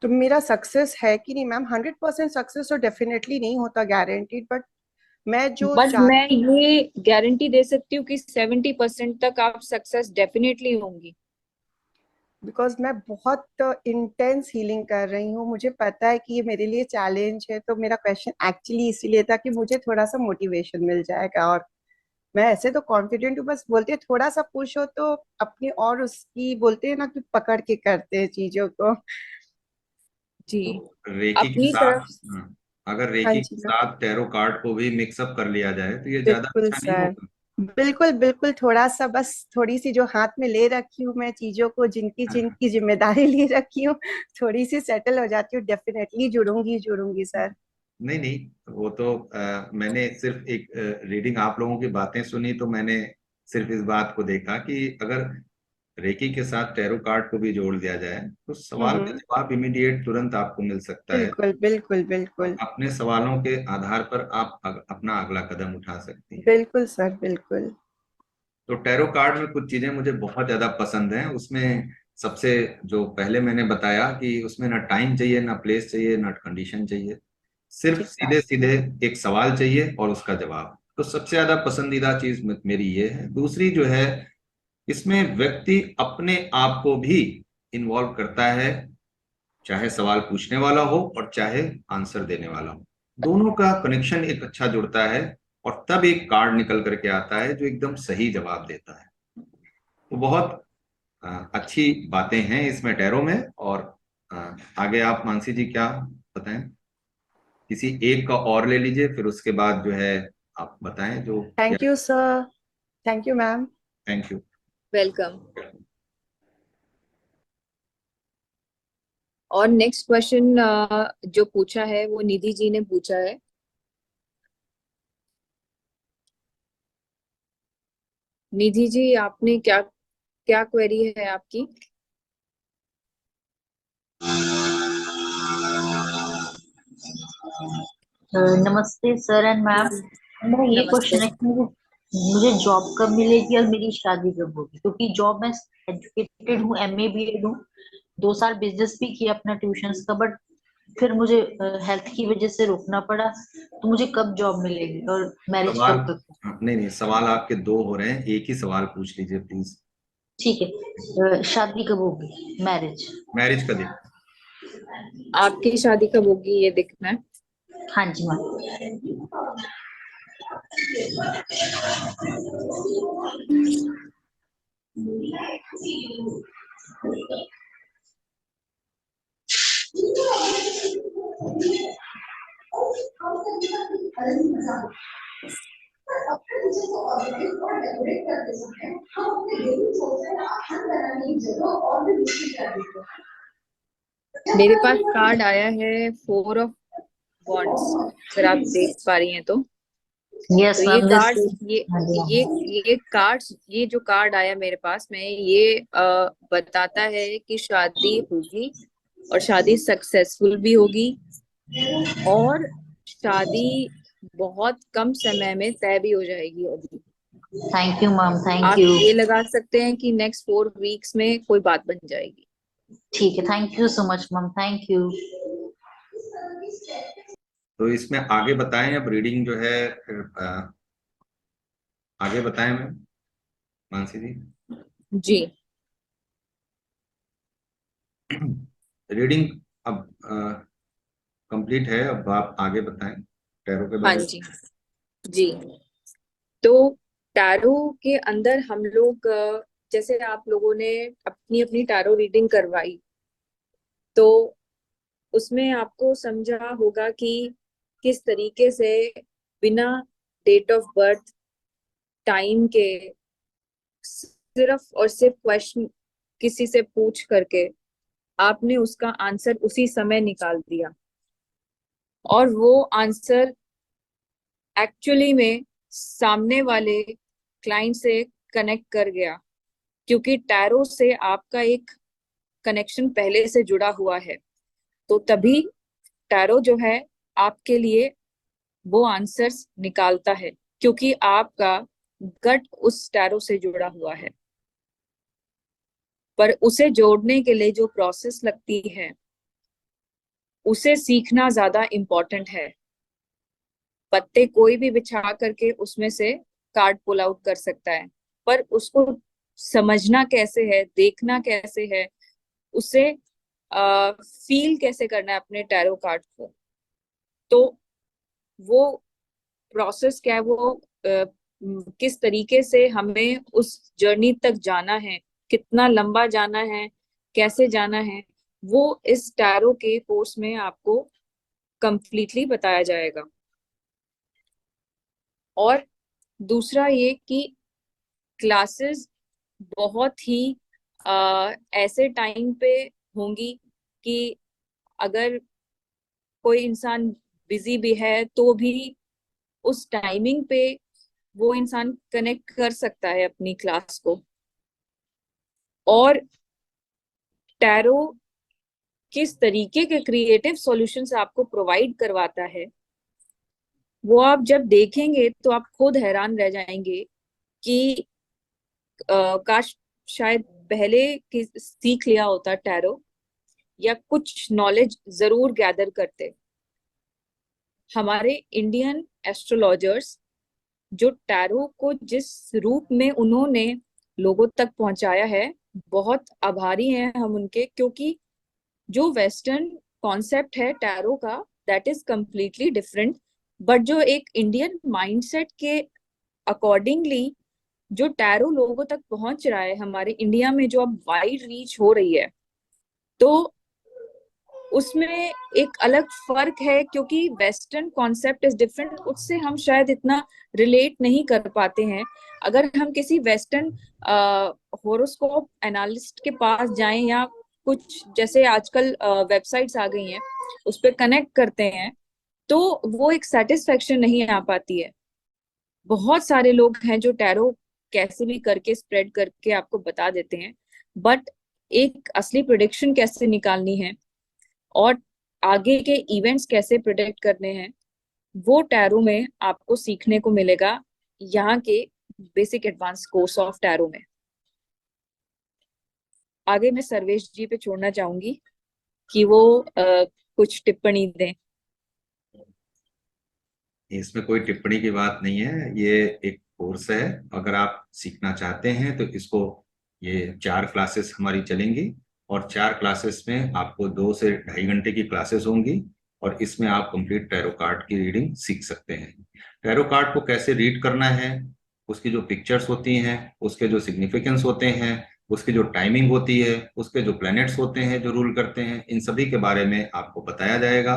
तो मेरा सक्सेस है कि नहीं मैम? 100% सक्सेस तो डेफिनेटली नहीं होता, गारंटीड, बट मैं जो बट चाह मैं ये गारंटी दे सकती हूँ कि 70% तक आप सक्सेस डेफिनेटली होंगी। बिकॉज मैं बहुत इंटेंस हीलिंग कर रही हूँ, मुझे पता है कि ये मेरे लिए चैलेंज है, तो मेरा क्वेश्चन एक्चुअली इसीलिए था कि मुझे थोड़ा सा मोटिवेशन मिल जाएगा। और मैं ऐसे तो कॉन्फिडेंट हूँ, बस बोलते हैं थोड़ा सा पुश हो तो अपनी और उसकी बोलते हैं ना कि पकड़ के करते हैं चीजों को। जी, तो रेकी के अपनी साथ, तरफ। हाँ, अगर हाँ रेकी जी के मैम। साथ टैरो कार्ड को भी मिक्सअप कर लिया जाए तो ये ज्यादा बिल्कुल अच्छा नहीं सर, होगा? बिल्कुल बिल्कुल, थोड़ा सा बस थोड़ी सी जो हाथ में ले रखी हूँ मैं चीजों को, जिनकी जिनकी जिम्मेदारी ले रखी हूँ, थोड़ी सी सेटल हो जाती हूँ, डेफिनेटली जुड़ूंगी जुड़ूंगी सर। नहीं नहीं, वो तो मैंने सिर्फ एक रीडिंग, आप लोगों की बातें सुनी तो मैंने सिर्फ इस बात को देखा कि अगर रेकी के साथ टैरो कार्ड को भी जोड़ दिया जाए तो सवाल का हम्म। जवाब इमीडिएट तुरंत आपको मिल सकता है। बिल्कुल बिल्कुल और बिल्कुल। अपने सवालों के आधार पर आप अपना अगला कदम उठा सकती हैं। बिल्कुल सर बिल्कुल। तो टैरो कार्ड में कुछ चीजें मुझे बहुत ज्यादा पसंद हैं। उसमें सबसे जो पहले मैंने बताया कि उसमें ना टाइम चाहिए, ना प्लेस चाहिए, ना कंडीशन चाहिए, सिर्फ ठीक सीधे है। सीधे एक सवाल चाहिए और उसका जवाब। तो सबसे ज्यादा पसंदीदा चीज मेरी ये है। दूसरी जो है, इसमें व्यक्ति अपने आप को भी इन्वॉल्व करता है, चाहे सवाल पूछने वाला हो और चाहे आंसर देने वाला हो, दोनों का कनेक्शन एक अच्छा जुड़ता है। और तब एक कार्ड निकल करके आता है जो एकदम सही जवाब देता है। तो बहुत अच्छी बातें हैं इसमें टैरो में। और आगे आप मानसी जी क्या बताएं? किसी एक का और ले लीजिए, फिर उसके बाद जो है आप बताएं जो। Thank you sir. Thank you ma'am. Thank you. Welcome. और नेक्स्ट क्वेश्चन जो पूछा है वो निधि जी ने पूछा है। निधि जी, आपने क्या क्या क्वेरी है आपकी? नमस्ते सर एंड मैम। मेरा ये नमस्ते। क्वेश्चन है कि मुझे जॉब कब मिलेगी और मेरी शादी कब होगी, क्योंकि जॉब मैं एजुकेटेड हूँ, एमए बीएड हूँ, 2 साल बिजनेस भी किया अपना ट्यूशंस का, बट फिर मुझे हेल्थ की वजह से रोकना पड़ा। तो मुझे कब जॉब मिलेगी और मैरिज सवाल, कब तक? नहीं नहीं, सवाल आपके दो हो रहे हैं, एक ही सवाल पूछ लीजिए प्लीज। ठीक है, शादी कब होगी, मैरिज? मैरिज का दिन। आपकी शादी कब होगी ये देखना है। हाँ जी मैम। मेरे पास कार्ड आया है 4 ऑफ वॉन्ड्स, अगर आप देख पा रही हैं तो। यस तो ये मैम, दिस। कार्ड, हाँ जी ये हाँ। ये कार्ड, ये जो कार्ड आया मेरे पास में, ये बताता है कि शादी होगी और शादी सक्सेसफुल भी होगी, और शादी बहुत कम समय में तय भी हो जाएगी अभी। थैंक यू मैम, थैंक आप यू। ये लगा सकते हैं कि नेक्स्ट 4 वीक्स में कोई बात बन जाएगी। ठीक है, thank you so much ma'am, thank you. तो इसमें आगे बताएं, अब रीडिंग जो है फिर आगे बताएं मैम, मानसी जी। जी। रीडिंग अब कंप्लीट है, अब आप आगे बताएं टैरो के हाँ बारे में। जी। जी। तो टैरो के अंदर हम लोग जैसे आप लोगों ने अपनी अपनी टैरो रीडिंग करवाई, तो उसमें आपको समझा होगा कि किस तरीके से बिना डेट ऑफ बर्थ, टाइम के, सिर्फ और सिर्फ क्वेश्चन किसी से पूछ करके आपने उसका आंसर उसी समय निकाल दिया, और वो आंसर एक्चुअली में सामने वाले क्लाइंट से कनेक्ट कर गया, क्योंकि टैरो से आपका एक कनेक्शन पहले से जुड़ा हुआ है। तो तभी टैरो जो है आपके लिए वो आंसर्स निकालता है, क्योंकि आपका गट उस टैरो से जुड़ा हुआ है। पर उसे जोड़ने के लिए जो प्रोसेस लगती है, उसे सीखना ज्यादा इम्पोर्टेंट है। पत्ते कोई भी बिछा करके उसमें से कार्ड पुल आउट कर सकता है, पर उसको समझना कैसे है, देखना कैसे है, उसे फील कैसे करना है अपने टैरो कार्ड को, तो वो प्रोसेस क्या है, वो किस तरीके से हमें उस जर्नी तक जाना है, कितना लंबा जाना है, कैसे जाना है, वो इस टैरो के कोर्स में आपको कंप्लीटली बताया जाएगा। और दूसरा ये कि क्लासेस बहुत ही ऐसे टाइम पे होंगी कि अगर कोई इंसान बिजी भी है तो भी उस टाइमिंग पे वो इंसान कनेक्ट कर सकता है अपनी क्लास को। और टैरो किस तरीके के क्रिएटिव सॉल्यूशंस आपको प्रोवाइड करवाता है, वो आप जब देखेंगे तो आप खुद हैरान रह जाएंगे कि काश शायद पहले सीख लिया होता टैरो, या कुछ नॉलेज जरूर गैदर करते। हमारे इंडियन एस्ट्रोलॉजर्स जो टैरो को जिस रूप में उन्होंने लोगों तक पहुंचाया है, बहुत आभारी हैं हम उनके, क्योंकि जो वेस्टर्न कॉन्सेप्ट है टैरो का, that is completely different. But जो एक इंडियन माइंडसेट के अकॉर्डिंगली जो टैरो लोगों तक पहुंच रहा है हमारे इंडिया में, जो अब वाइड रीच हो रही है, तो उसमें एक अलग फर्क है, क्योंकि वेस्टर्न कॉन्सेप्ट इज डिफरेंट, उससे हम शायद इतना रिलेट नहीं कर पाते हैं। अगर हम किसी वेस्टर्न होरोस्कोप एनालिस्ट के पास जाएं, या कुछ जैसे आजकल वेबसाइट्स आ गई हैं उस पर कनेक्ट करते हैं, तो वो एक सेटिस्फेक्शन नहीं आ पाती है। बहुत सारे लोग हैं जो टैरो कैसे भी करके स्प्रेड करके आपको बता देते हैं, बट एक असली प्रिडिक्शन कैसे निकालनी है और आगे के इवेंट्स कैसे प्रिडिक्ट करने हैं, वो टैरो में आपको सीखने को मिलेगा, यहाँ के basic advance course of tarot में। आगे मैं सर्वेश जी पे छोड़ना चाहूंगी कि वो कुछ टिप्पणी दें। इसमें कोई टिप्पणी की बात नहीं है, ये एक कोर्स है। अगर आप सीखना चाहते हैं तो इसको, ये 4 क्लासेस हमारी चलेंगी, और 4 क्लासेस में आपको 2 से 2.5 घंटे की क्लासेस होंगी, और इसमें आप कंप्लीट टैरो कार्ड की रीडिंग सीख सकते हैं। टैरो कार्ड को कैसे रीड करना है, उसकी जो पिक्चर्स होती हैं, उसके जो सिग्निफिकेंस होते हैं, उसकी जो टाइमिंग होती है, उसके जो प्लैनेट्स होते हैं जो रूल करते हैं, इन सभी के बारे में आपको बताया जाएगा।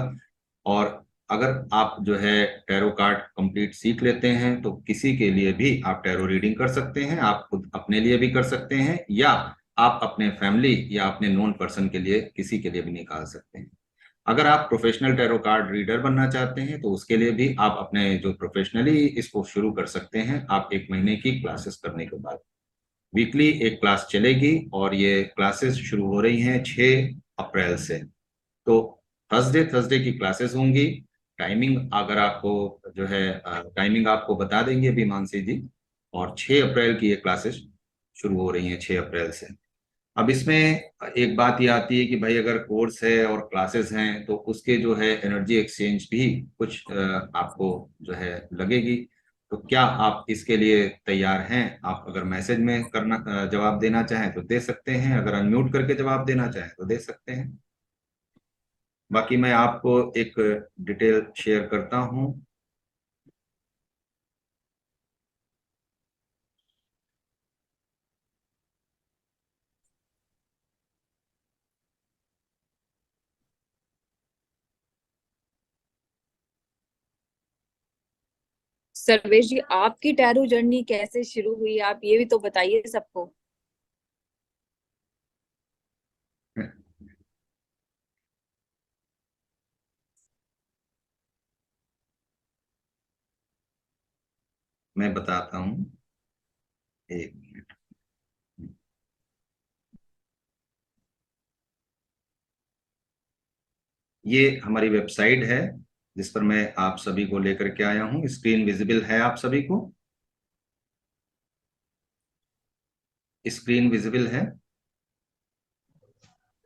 और अगर आप जो है टैरो कार्ड कंप्लीट सीख लेते हैं तो किसी के लिए भी आप टैरो रीडिंग कर सकते हैं, आप खुद अपने लिए भी कर सकते हैं, या आप अपने फैमिली या अपने नोन पर्सन के लिए, किसी के लिए भी निकाल सकते हैं। अगर आप प्रोफेशनल टैरो कार्ड रीडर बनना चाहते हैं तो उसके लिए भी आप अपने जो प्रोफेशनली इसको शुरू कर सकते हैं, आप 1 महीने की क्लासेस करने के बाद। वीकली एक क्लास चलेगी, और ये क्लासेस शुरू हो रही हैं 6 अप्रैल से। तो थर्सडे थर्सडे की क्लासेस होंगी। टाइमिंग अगर आपको जो है टाइमिंग आपको बता देंगे अभी मानसी जी। और 6 अप्रैल की ये क्लासेस शुरू हो रही हैं, 6 अप्रैल से। अब इसमें एक बात ये आती है कि भाई अगर कोर्स है और क्लासेस हैं तो उसके जो है एनर्जी एक्सचेंज भी कुछ आपको जो है लगेगी। तो क्या आप इसके लिए तैयार हैं? आप अगर मैसेज में करना जवाब देना चाहें तो दे सकते हैं, अगर अनम्यूट करके जवाब देना चाहें तो दे सकते हैं। बाकी मैं आपको एक डिटेल शेयर करता हूं। सर्वेश जी, आपकी टैरो जर्नी कैसे शुरू हुई, आप ये भी तो बताइए सबको। मैं बताता हूं, एक मिनट। ये हमारी वेबसाइट है जिस पर मैं आप सभी को लेकर के आया हूं। स्क्रीन विजिबल है आप सभी को? स्क्रीन विजिबल है?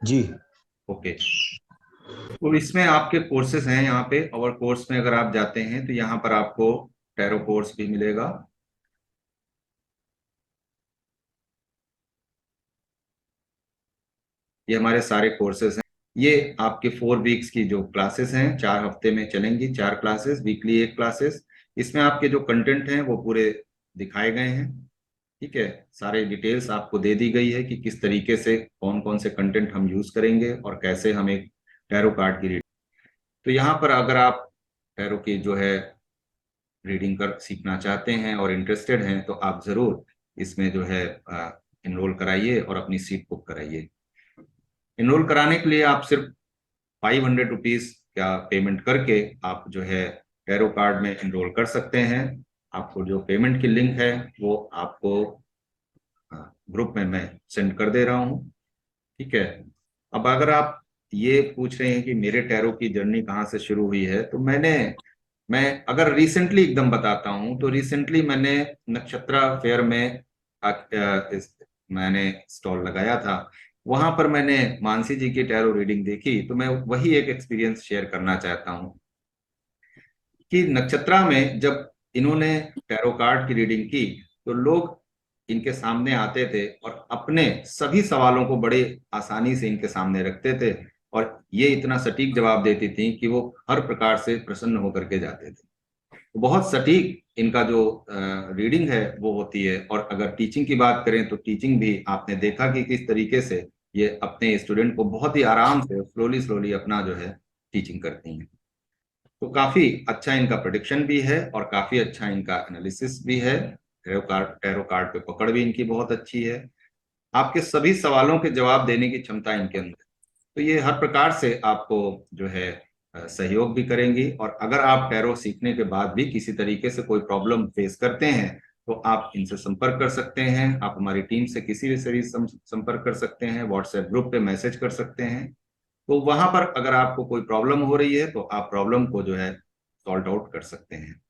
जी। ओके। तो इसमें आपके कोर्सेज हैं यहाँ पे, और कोर्स में अगर आप जाते हैं तो यहाँ पर आपको टैरो कोर्स भी मिलेगा। ये हमारे सारे कोर्सेज हैं। ये आपके 4 वीक्स की जो क्लासेस हैं, 4 हफ्ते में चलेंगी 4 क्लासेस, वीकली 1 क्लासेस। इसमें आपके जो कंटेंट हैं वो पूरे दिखाए गए हैं। ठीक है, सारे डिटेल्स आपको दे दी गई है कि किस तरीके से कौन कौन से कंटेंट हम यूज करेंगे और कैसे हम एक टैरो कार्ड की रीडिंग। तो यहाँ पर अगर आप टैरो की जो है रीडिंग कर सीखना चाहते हैं और इंटरेस्टेड हैं तो आप जरूर इसमें जो है इनरोल कराइए और अपनी सीट बुक कराइए। इनरोल कराने के लिए आप सिर्फ 500 रुपीज का पेमेंट करके आप जो है टैरो कार्ड में इनरोल कर सकते हैं। आपको जो पेमेंट की लिंक है वो आपको ग्रुप में मैं सेंड कर दे रहा हूँ। ठीक है, अब अगर आप ये पूछ रहे हैं कि मेरे टैरो की जर्नी कहाँ से शुरू हुई है, तो मैं अगर रिसेंटली एकदम बताता हूँ तो रिसेंटली मैंने नक्षत्रा फेयर में मैंने स्टॉल लगाया था। वहां पर मैंने मानसी जी की टैरो रीडिंग देखी, तो मैं वही एक एक्सपीरियंस शेयर करना चाहता हूँ कि नक्षत्रा में जब इन्होंने टैरो कार्ड की रीडिंग की तो लोग इनके सामने आते थे और अपने सभी सवालों को बड़े आसानी से इनके सामने रखते थे, और ये इतना सटीक जवाब देती थी कि वो हर प्रकार से प्रसन्न होकर के जाते थे। तो बहुत सटीक इनका जो रीडिंग है वो होती है। और अगर टीचिंग की बात करें तो टीचिंग भी आपने देखा कि किस तरीके से ये अपने स्टूडेंट को बहुत ही आराम से स्लोली स्लोली अपना जो है टीचिंग करती हैं। तो काफी अच्छा इनका प्रेडिक्शन भी है और काफी अच्छा इनका एनालिसिस भी है। टैरो कार्ड पे पकड़ भी इनकी बहुत अच्छी है। आपके सभी सवालों के जवाब देने की क्षमता इनके अंदर। तो ये हर प्रकार से आपको जो है सहयोग भी करेंगी। और अगर आप टैरो सीखने के बाद भी किसी तरीके से कोई प्रॉब्लम फेस करते हैं तो आप इनसे संपर्क कर सकते हैं। आप हमारी टीम से किसी भी से संपर्क कर सकते हैं, व्हाट्सएप ग्रुप पे मैसेज कर सकते हैं। तो वहां पर अगर आपको कोई प्रॉब्लम हो रही है तो आप प्रॉब्लम को जो है सॉल्ट आउट कर सकते हैं।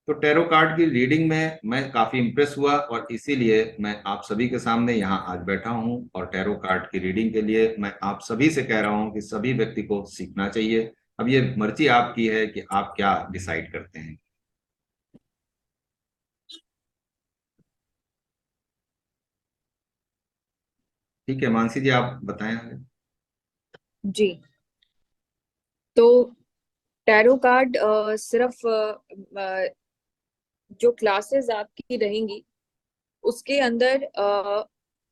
तो टैरो कार्ड की रीडिंग में मैं काफी इम्प्रेस हुआ और इसीलिए मैं आप सभी के सामने यहाँ आज बैठा हूँ। और टैरो कार्ड की रीडिंग के लिए मैं आप सभी से कह रहा हूँ कि सभी व्यक्ति को सीखना चाहिए। अब ये मर्जी आपकी है कि आप क्या डिसाइड करते हैं। ठीक है, मानसी जी आप बताएं आगे। जी, तो टैरो कार्ड सिर्फ जो क्लासेस आपकी रहेंगी उसके अंदर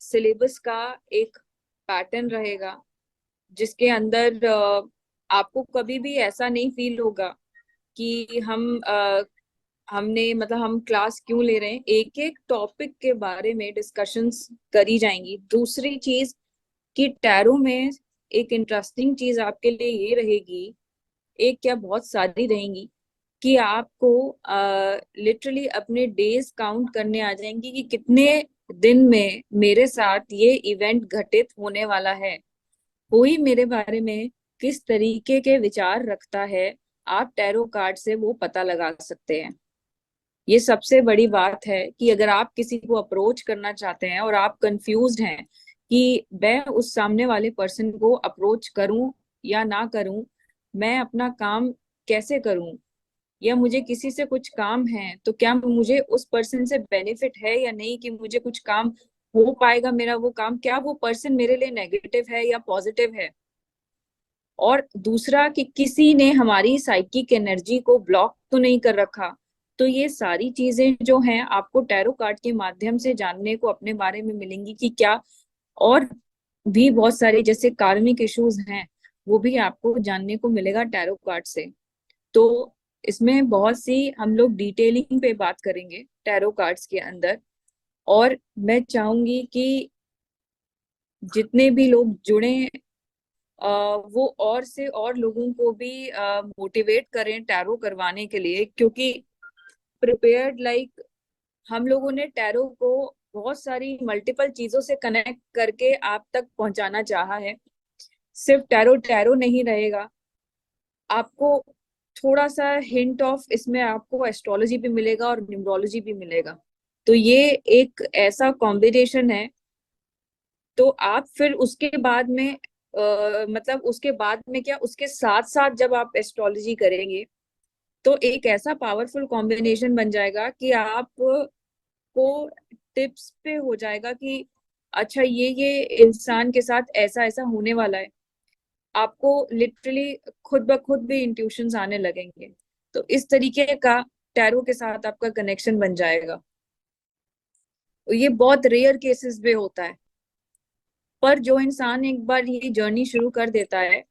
सिलेबस का एक पैटर्न रहेगा, जिसके अंदर आपको कभी भी ऐसा नहीं फील होगा कि हमने मतलब हम क्लास क्यों ले रहे हैं। एक एक टॉपिक के बारे में डिस्कशंस करी जाएंगी। दूसरी चीज कि टैरो में एक इंटरेस्टिंग चीज आपके लिए ये रहेगी, एक क्या बहुत सारी रहेंगी, कि आपको लिटरली अपने डेज काउंट करने आ जाएंगी कि कितने दिन में मेरे साथ ये इवेंट घटित होने वाला है, कोई मेरे बारे में किस तरीके के विचार रखता है। आप टैरो कार्ड से वो पता लगा सकते हैं। ये सबसे बड़ी बात है कि अगर आप किसी को अप्रोच करना चाहते हैं और आप कंफ्यूज्ड हैं कि मैं उस सामने वाले पर्सन को अप्रोच करूं या ना करूं, मैं अपना काम कैसे करूं, या मुझे किसी से कुछ काम है तो क्या मुझे उस पर्सन से बेनिफिट है या नहीं, कि मुझे कुछ काम हो पाएगा मेरा वो काम, क्या वो पर्सन मेरे लिए नेगेटिव है या पॉजिटिव है। और दूसरा कि किसी ने हमारी साइकिक एनर्जी को ब्लॉक तो नहीं कर रखा। तो ये सारी चीजें जो हैं आपको टैरो कार्ड के माध्यम से जानने को अपने बारे में मिलेंगी कि क्या, और भी बहुत सारे जैसे कार्मिक इश्यूज हैं वो भी आपको जानने को मिलेगा टैरो कार्ड से। तो इसमें बहुत सी हम लोग डिटेलिंग पे बात करेंगे टैरो कार्ड्स के अंदर। और मैं चाहूंगी कि जितने भी लोग जुड़े वो और से और लोगों को भी मोटिवेट करें टैरो करवाने के लिए, क्योंकि प्रिपेयर्ड लाइक हम लोगों ने टैरो को बहुत सारी मल्टीपल चीजों से कनेक्ट करके आप तक पहुंचाना चाहा है। सिर्फ टैरो टैरो नहीं रहेगा, आपको थोड़ा सा हिंट ऑफ इसमें आपको एस्ट्रोलॉजी भी मिलेगा और न्यूमरोलॉजी भी मिलेगा। तो ये एक ऐसा कॉम्बिनेशन है। तो आप फिर उसके बाद में मतलब उसके बाद में क्या, उसके साथ साथ जब आप एस्ट्रोलॉजी करेंगे तो एक ऐसा पावरफुल कॉम्बिनेशन बन जाएगा कि आप को टिप्स पे हो जाएगा कि अच्छा ये इंसान के साथ ऐसा ऐसा होने वाला है। आपको लिटरली खुद ब खुद भी इंट्यूशंस आने लगेंगे। तो इस तरीके का टैरो के साथ आपका कनेक्शन बन जाएगा। ये बहुत रेयर केसेस में होता है, पर जो इंसान एक बार ये जर्नी शुरू कर देता है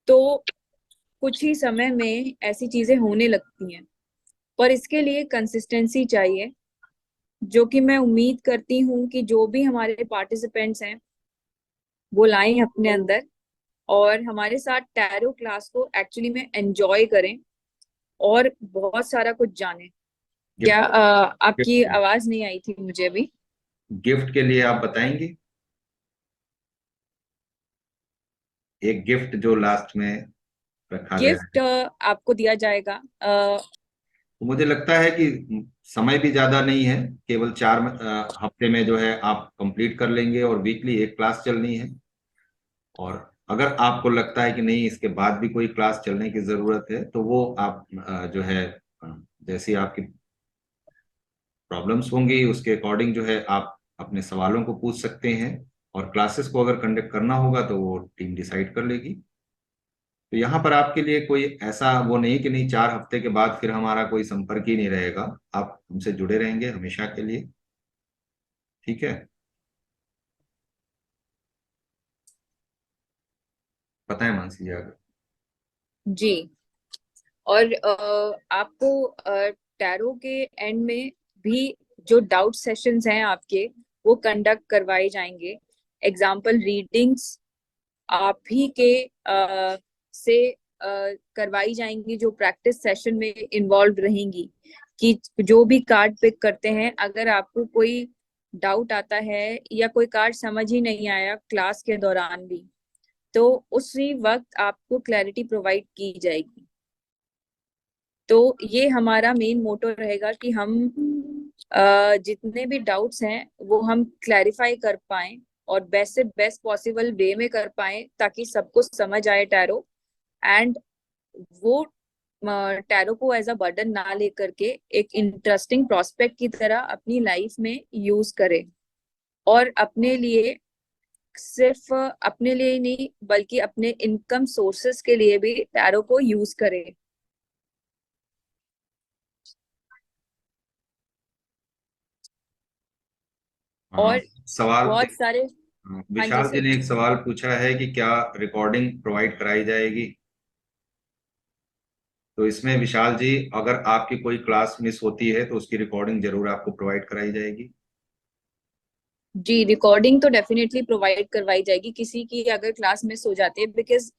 तो कुछ ही समय में ऐसी चीजें होने लगती हैं। पर इसके लिए कंसिस्टेंसी चाहिए, जो कि मैं उम्मीद करती हूँ कि जो भी हमारे पार्टिसिपेंट्स हैं वो लाएं अपने अंदर और हमारे साथ टैरो क्लास को एक्चुअली में एंजॉय करें और बहुत सारा कुछ जानें। क्या गिफ्ट आपकी आवाज नहीं आई थी मुझे अभी? गिफ्ट के लिए आप बताएंगे एक गिफ्ट जो लास्ट में रखा गया गिफ्ट है? आपको दिया जाएगा। तो मुझे लगता है कि समय भी ज्यादा नहीं है, केवल 4 हफ्ते में जो है आप कंप्लीट कर लेंगे और वीकली एक क्लास चलनी है। और अगर आपको लगता है कि नहीं इसके बाद भी कोई क्लास चलने की जरूरत है तो वो आप जो है जैसी आपकी प्रॉब्लम्स होंगी उसके अकॉर्डिंग जो है आप अपने सवालों को पूछ सकते हैं। और क्लासेस को अगर कंडक्ट करना होगा तो वो टीम डिसाइड कर लेगी। तो यहाँ पर आपके लिए कोई ऐसा वो नहीं कि नहीं 4 हफ्ते के बाद फिर हमारा कोई संपर्क ही नहीं रहेगा। आप हमसे जुड़े रहेंगे हमेशा के लिए। ठीक है, बताएं मानसी जी आगे। जी। और आपको टैरो के एंड में भी जो डाउट सेशंस हैं आपके, वो कंडक्ट करवाए जाएंगे। एग्जाम्पल रीडिंग्स आप ही के से करवाई जाएंगी, जो प्रैक्टिस सेशन में इन्वॉल्व रहेंगी। कि जो भी कार्ड पिक करते हैं, अगर आपको कोई डाउट आता है या कोई कार्ड समझ ही नहीं आया क्लास के दौरान भी, तो उसी वक्त आपको क्लैरिटी प्रोवाइड की जाएगी। तो ये हमारा मेन मोटो रहेगा कि हम जितने भी डाउट्स हैं वो हम क्लैरिफाई कर पाएं और बेस्ट से बेस्ट पॉसिबल वे में कर पाएं, ताकि सबको समझ आए टैरो। एंड वो टैरो को एज अ बर्डन ना लेकर के एक इंटरेस्टिंग प्रोस्पेक्ट की तरह अपनी लाइफ में यूज करें। और अपने लिए, सिर्फ अपने लिए ही नहीं बल्कि अपने इनकम सोर्सेस के लिए भी टैरो को यूज करें। हाँ, और सवाल बहुत सारे। हाँ जी विशाल जी सर। ने एक सवाल पूछा है कि क्या रिकॉर्डिंग प्रोवाइड कराई जाएगी। तो इसमें विशाल जी, अगर आपकी कोई क्लास मिस होती है तो उसकी रिकॉर्डिंग जरूर आपको प्रोवाइड कराई जाएगी। जी, रिकॉर्डिंग तो डेफिनेटली प्रोवाइड करवाई जाएगी किसी की अगर क्लास मिस हो जाती है, बिकॉज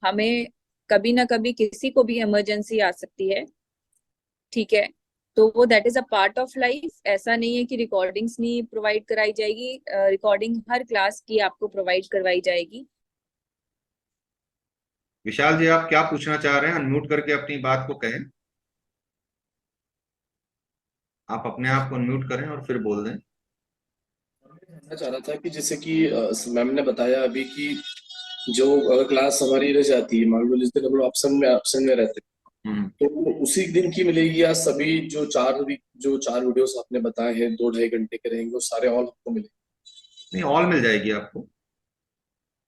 हमें कभी ना कभी किसी को भी इमरजेंसी आ सकती है। ठीक है, तो वो that is a part of life. ऐसा नहीं है कि रिकॉर्डिंग्स नहीं प्रोवाइड कराई जाएगी, रिकॉर्डिंग हर क्लास की आपको प्रोवाइड करवाई जाएगी। विशाल जी, आप क्या पूछना चाह रहे हैं? अनम्यूट करके अपनी बात को कहें। आप अपने आप को अनम्यूट करें और फिर बोल दें। जानना चाह रहा था कि जैसे कि मैम ने बताया अभी कि जो अगर क्लास हमारी रह जाती है, मान लो जिस दिन हम लोग ऑप्शन में रहते हम्म। हैं, तो वो उसी दिन की मिलेगी या सभी जो चार वीडियोस आपने बताए हैं 2-2.5 घंटे के रहेंगे वो सारे ऑल आपको मिलेंगे? नहीं, ऑल मिल जाएगी आपको।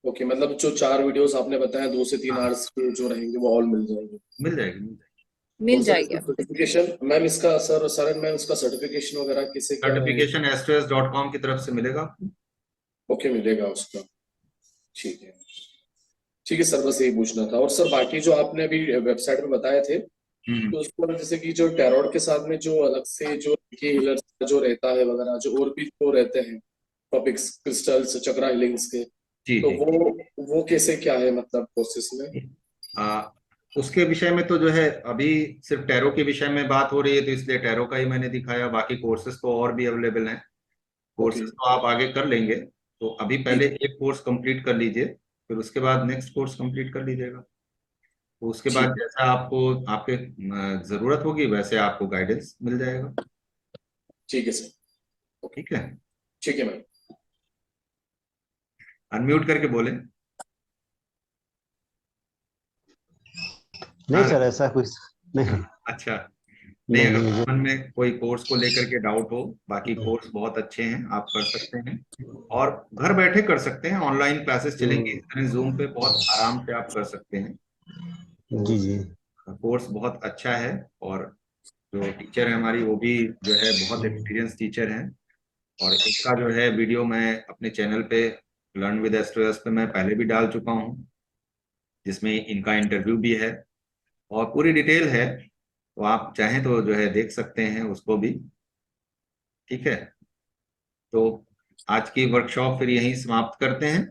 ओके, मतलब जो 4 वीडियोस आपने बताया 2 से 3 आवर्स के जो रहेंगे वो ऑल मिल जाएंगे। मिल जाएगी, मिल जाएगी। और मिल सर जाएगी इसका आपको। सर्टिफिकेशन मैम, इसका सर मैम इसका सर्टिफिकेशन वगैरह किसे क्या रहेगा? सर्टिफिकेशन astros.com की तरफ से मिलेगा आपको। ओके, मिलेगा उसका। ठीक है, ठीक है सर, बस यही पूछना था। और सर बाकी जो आपने अभी वेबसाइट में बताए थे, हम्म। तो उसको जैसे कि जो टैरोट के साथ में जो अलग से जो हीलर जो रहता है वगैरह, जो और भी जो रहते हैं टॉपिक्स, क्रिस्टल्स, चक्रा हीलिंग्स के, जी तो जी। वो कैसे क्या है मतलब प्रोसेस में? आ, उसके विषय में तो जो है अभी सिर्फ टैरो के विषय में बात हो रही है तो इसलिए टैरो का ही मैंने दिखाया। बाकी कोर्सेज तो और भी अवेलेबल हैं। ओके, कोर्सेज तो आप आगे कर लेंगे। तो अभी ठीक पहले एक कोर्स कंप्लीट कर लीजिए, फिर उसके बाद नेक्स्ट कोर्स कंप्लीट कर लीजिएगा। तो उसके बाद ठीक जैसा आपको आपके जरूरत होगी वैसे आपको गाइडेंस मिल जाएगा। ठीक है सर। ठीक है, ठीक है मैम। अनम्यूट करके बोलें। नहीं सर, ऐसा कुछ नहीं। अच्छा, नहीं, अगर नहीं मुझे। मन में कोई कोर्स को लेकर के डाउट हो, बाकी कोर्स बहुत अच्छे हैं, आप कर सकते हैं और घर बैठे कर सकते हैं। ऑनलाइन क्लासेस चलेंगी, जूम पे बहुत आराम से आप कर सकते हैं। जी जी। कोर्स बहुत अच्छा है और जो टीचर है हमारी वो भी जो है बहुत एक्सपीरियंस टीचर हैं। और इसका जो है वीडियो मैं अपने चैनल पे लर्न विद एस्ट्रोस पे मैं पहले भी डाल चुका हूँ, जिसमें इनका इंटरव्यू भी है और पूरी डिटेल है, तो आप चाहें तो जो है देख सकते हैं उसको भी। ठीक है, तो आज की वर्कशॉप फिर यहीं समाप्त करते हैं।